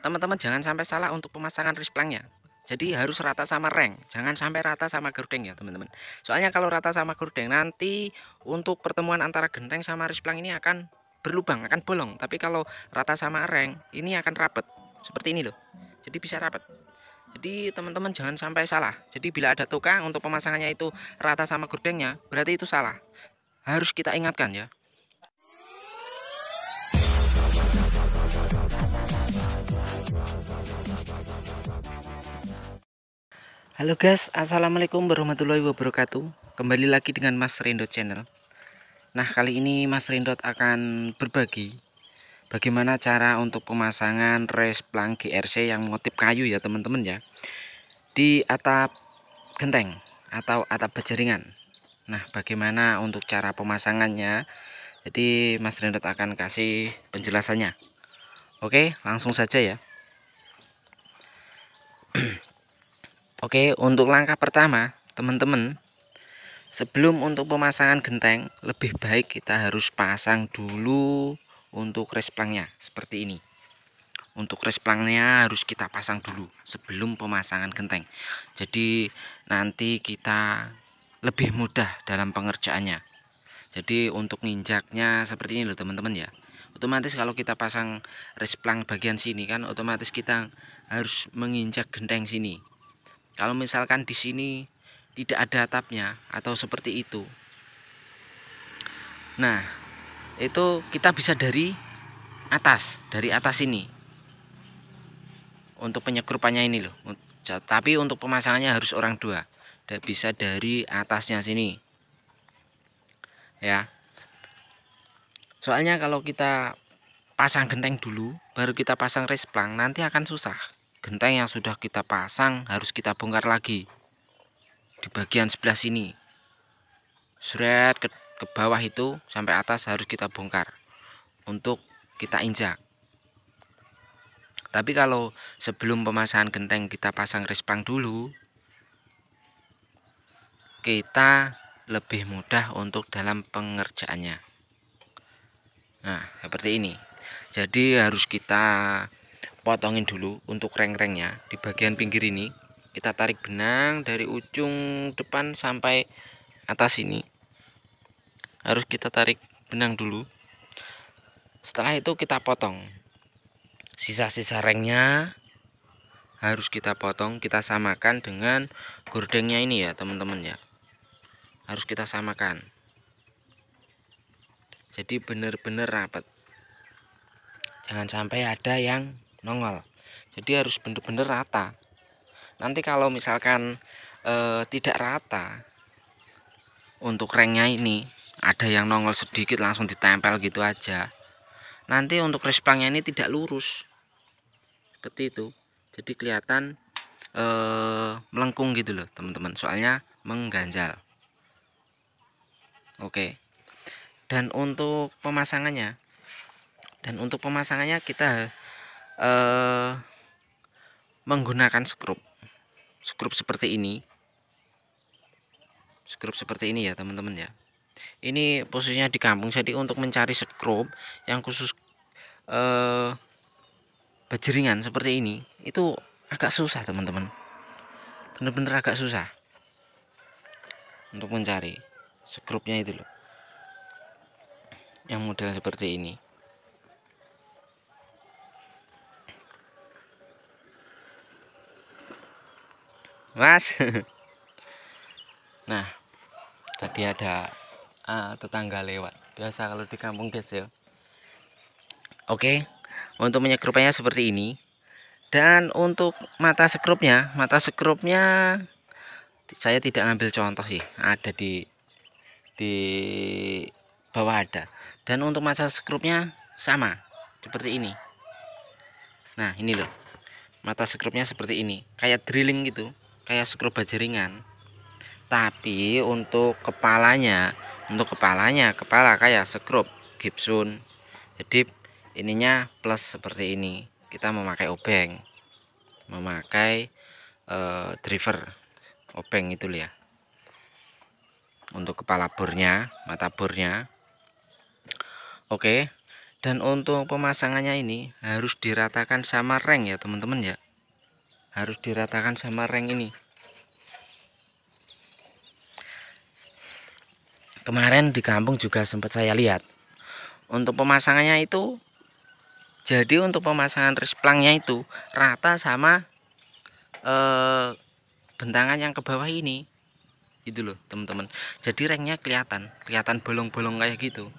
teman-teman jangan sampai salah untuk pemasangan risplangnya. Jadi harus rata sama reng, jangan sampai rata sama gorden ya teman-teman. Soalnya kalau rata sama gorden nanti untuk pertemuan antara genteng sama risplang ini akan berlubang, akan bolong. Tapi kalau rata sama reng ini akan rapet seperti ini loh. Jadi bisa rapet. Jadi teman-teman jangan sampai salah. Jadi bila ada tukang untuk pemasangannya itu rata sama gordengnya, berarti itu salah. Harus kita ingatkan ya. Halo guys, assalamualaikum warahmatullahi wabarakatuh. Kembali lagi dengan Mas Rindot Channel. Nah, kali ini Mas Rindot akan berbagi bagaimana cara untuk pemasangan resplang GRC yang motif kayu ya teman-teman ya, di atap genteng atau atap bajaringan. Nah, bagaimana untuk cara pemasangannya? Jadi Mas Rindot akan kasih penjelasannya. Oke, langsung saja ya. Oke, untuk langkah pertama, teman-teman, sebelum untuk pemasangan genteng, lebih baik kita harus pasang dulu untuk resplangnya seperti ini. Untuk resplangnya harus kita pasang dulu sebelum pemasangan genteng. Jadi nanti kita lebih mudah dalam pengerjaannya. Jadi untuk nginjaknya seperti ini loh teman-teman ya. Otomatis kalau kita pasang resplang bagian sini kan otomatis kita harus menginjak genteng sini. Kalau misalkan di sini tidak ada atapnya atau seperti itu, nah itu kita bisa dari atas ini untuk penyekrupannya ini loh. Tapi untuk pemasangannya harus orang dua, dan bisa dari atasnya sini ya. Soalnya kalau kita pasang genteng dulu baru kita pasang resplang nanti akan susah. Genteng yang sudah kita pasang harus kita bongkar lagi di bagian sebelah sini, seret ke bawah itu sampai atas harus kita bongkar untuk kita injak. Tapi kalau sebelum pemasangan genteng kita pasang resplang dulu, kita lebih mudah untuk dalam pengerjaannya. Nah seperti ini. Jadi harus kita potongin dulu untuk reng-rengnya di bagian pinggir ini. Kita tarik benang dari ujung depan sampai atas ini. Harus kita tarik benang dulu. Setelah itu kita potong. Sisa-sisa rengnya harus kita potong, kita samakan dengan gordengnya ini ya teman-teman ya. Harus kita samakan. Jadi benar-benar rapat. Jangan sampai ada yang nongol. Jadi harus benar-benar rata. Nanti kalau misalkan tidak rata untuk rengnya ini, ada yang nongol sedikit langsung ditempel gitu aja, nanti untuk resplangnya ini tidak lurus seperti itu. Jadi kelihatan melengkung gitu loh teman-teman, soalnya mengganjal. Oke. Dan untuk pemasangannya kita menggunakan skrup seperti ini. Skrup seperti ini ya teman-teman ya. Ini posisinya di kampung, jadi untuk mencari skrup yang khusus bajeringan seperti ini itu agak susah teman-teman. Bener-bener agak susah untuk mencari skrupnya itu loh, yang model seperti ini. Mas. Nah tadi ada tetangga lewat, biasa kalau di kampung guys ya. Oke, untuk menyekrupnya seperti ini. Dan untuk mata sekrupnya saya tidak ambil contoh sih, ada di bawah ada. Dan untuk mata sekrupnya sama seperti ini. Nah ini loh, mata sekrupnya seperti ini, kayak drilling gitu, kayak skrup bajaringan. Tapi untuk kepala kayak skrup Gibson. Jadi ininya plus seperti ini. Kita memakai obeng, memakai driver obeng itu ya. Untuk kepala bornya, mata bornya. Oke. Dan untuk pemasangannya ini harus diratakan sama reng ya teman-teman ya, harus diratakan sama reng ini. Kemarin di kampung juga sempat saya lihat untuk pemasangannya itu, jadi untuk pemasangan resplangnya itu rata sama bentangan yang ke bawah ini gitu loh teman-teman. Jadi rengnya kelihatan bolong-bolong kayak gitu.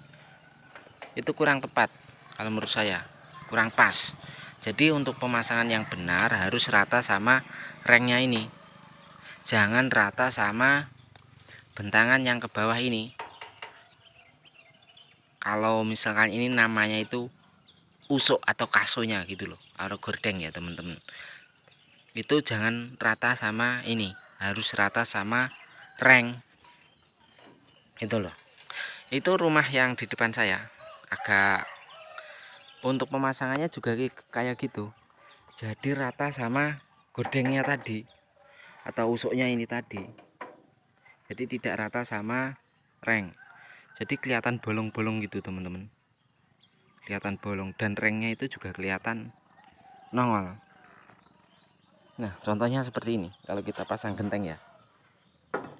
Itu kurang tepat kalau menurut saya, kurang pas. Jadi untuk pemasangan yang benar harus rata sama rengnya ini, jangan rata sama bentangan yang ke bawah ini. Kalau misalkan ini namanya itu usuk atau kasonya gitu loh, atau gordeng ya teman-teman, itu jangan rata sama ini, harus rata sama reng itu loh. Itu rumah yang di depan saya agak, untuk pemasangannya juga kayak gitu, jadi rata sama gordengnya tadi atau usuknya ini tadi, jadi tidak rata sama reng, jadi kelihatan bolong-bolong gitu teman-teman, kelihatan bolong, dan rengnya itu juga kelihatan nongol. Nah contohnya seperti ini kalau kita pasang genteng ya.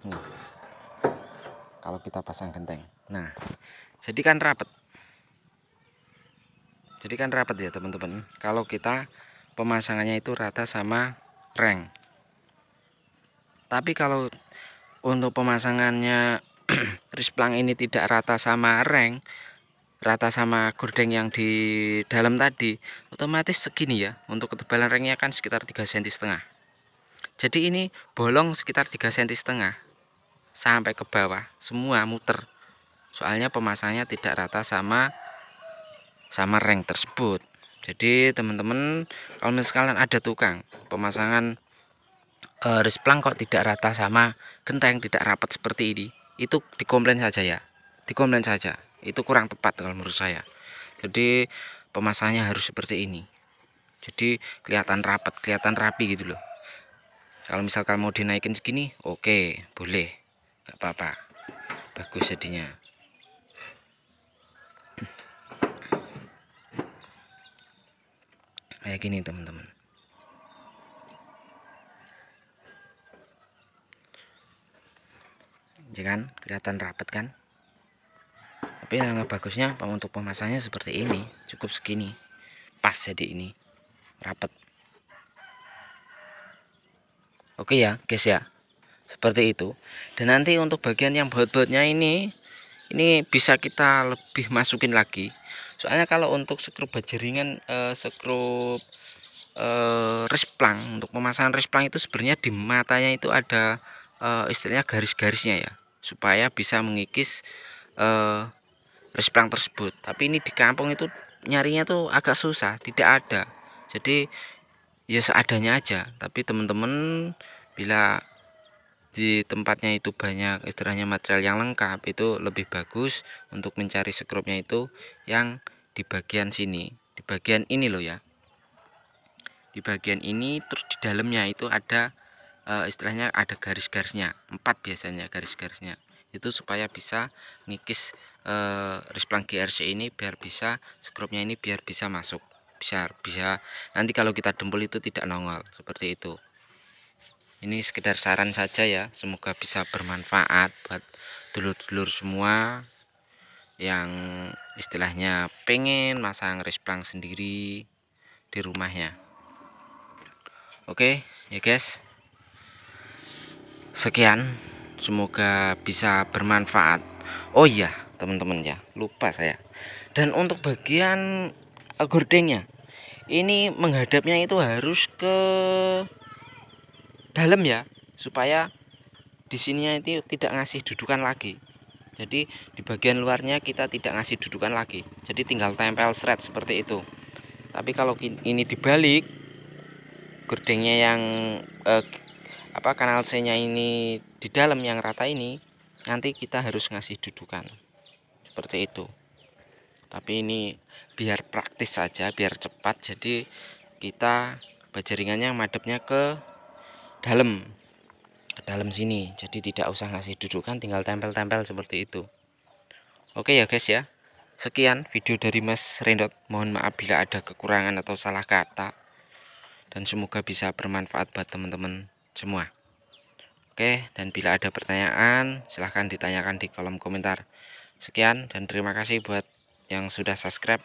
Nih, kalau kita pasang genteng, nah jadi kan rapat ya teman-teman kalau kita pemasangannya itu rata sama reng. Tapi kalau untuk pemasangannya risplang ini tidak rata sama reng, rata sama gordeng yang di dalam tadi, otomatis segini ya. Untuk ketebalan rengnya kan sekitar 3,5 cm. Jadi ini bolong sekitar 3,5 cm sampai ke bawah semua muter. Soalnya pemasangannya tidak rata sama reng tersebut. Jadi teman-teman kalau misalkan ada tukang pemasangan risplang kok tidak rata sama genteng, tidak rapat seperti ini, itu dikomplain saja ya, dikomplain saja, itu kurang tepat kalau menurut saya. Jadi pemasangannya harus seperti ini, jadi kelihatan rapat, kelihatan rapi gitu loh. Kalau misalkan mau dinaikin segini, oke, boleh, nggak apa-apa, bagus jadinya. Kayak gini teman-teman. Ya kan, kelihatan rapat kan. Tapi yang bagusnya untuk pemasangannya seperti ini, cukup segini, pas, jadi ini rapat. Oke ya guys ya, seperti itu. Dan nanti untuk bagian yang baut-bautnya ini bisa kita lebih masukin lagi. Soalnya kalau untuk skrup bajaringan, skrup risplang, untuk pemasangan risplang itu sebenarnya di matanya itu ada istilahnya garis-garisnya ya, supaya bisa mengikis risplang tersebut. Tapi ini di kampung itu nyarinya tuh agak susah, tidak ada. Jadi ya seadanya aja. Tapi teman-teman bila di tempatnya itu banyak istilahnya material yang lengkap, itu lebih bagus untuk mencari skrupnya itu yang di bagian sini, di bagian ini loh ya, di bagian ini. Terus di dalamnya itu ada istilahnya ada garis-garisnya, 4 biasanya garis-garisnya, itu supaya bisa ngikis risplang GRC ini, biar bisa skrupnya ini biar bisa masuk, bisa nanti kalau kita dempul itu tidak nongol seperti itu. Ini sekedar saran saja ya, semoga bisa bermanfaat buat dulur-dulur semua yang istilahnya pengen masang risplang sendiri di rumahnya. Oke ya guys, sekian, semoga bisa bermanfaat. Oh iya teman-teman ya, lupa saya. Dan untuk bagian gordengnya ini menghadapnya itu harus ke dalam ya, supaya di sininya itu tidak ngasih dudukan lagi. Jadi di bagian luarnya kita tidak ngasih dudukan lagi, jadi tinggal tempel seret seperti itu. Tapi kalau ini dibalik, gordengnya yang kanal C nya ini di dalam yang rata ini, nanti kita harus ngasih dudukan seperti itu. Tapi ini biar praktis saja, biar cepat, jadi kita bajaringannya madepnya ke dalam sini, jadi tidak usah ngasih dudukan, tinggal tempel-tempel seperti itu. Oke ya guys ya, Sekian video dari Mas Rendot. Mohon maaf bila ada kekurangan atau salah kata, dan semoga bisa bermanfaat buat teman-teman semua. Oke, dan bila ada pertanyaan silahkan ditanyakan di kolom komentar. Sekian dan terima kasih buat yang sudah subscribe.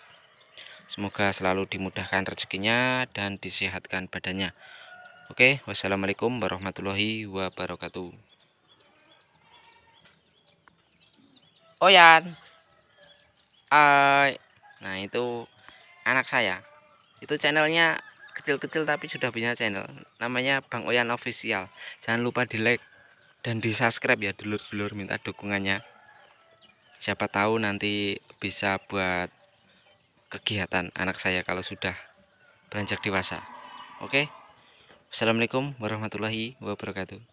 Semoga selalu dimudahkan rezekinya dan disehatkan badannya. Oke, wassalamualaikum warahmatullahi wabarakatuh. Oyan. Nah, itu anak saya. Itu channelnya kecil-kecil tapi sudah punya channel. Namanya Bang Oyan Official. Jangan lupa di like dan di subscribe ya, dulur-dulur, minta dukungannya. Siapa tahu nanti bisa buat kegiatan anak saya kalau sudah beranjak dewasa. Oke. Assalamualaikum warahmatullahi wabarakatuh.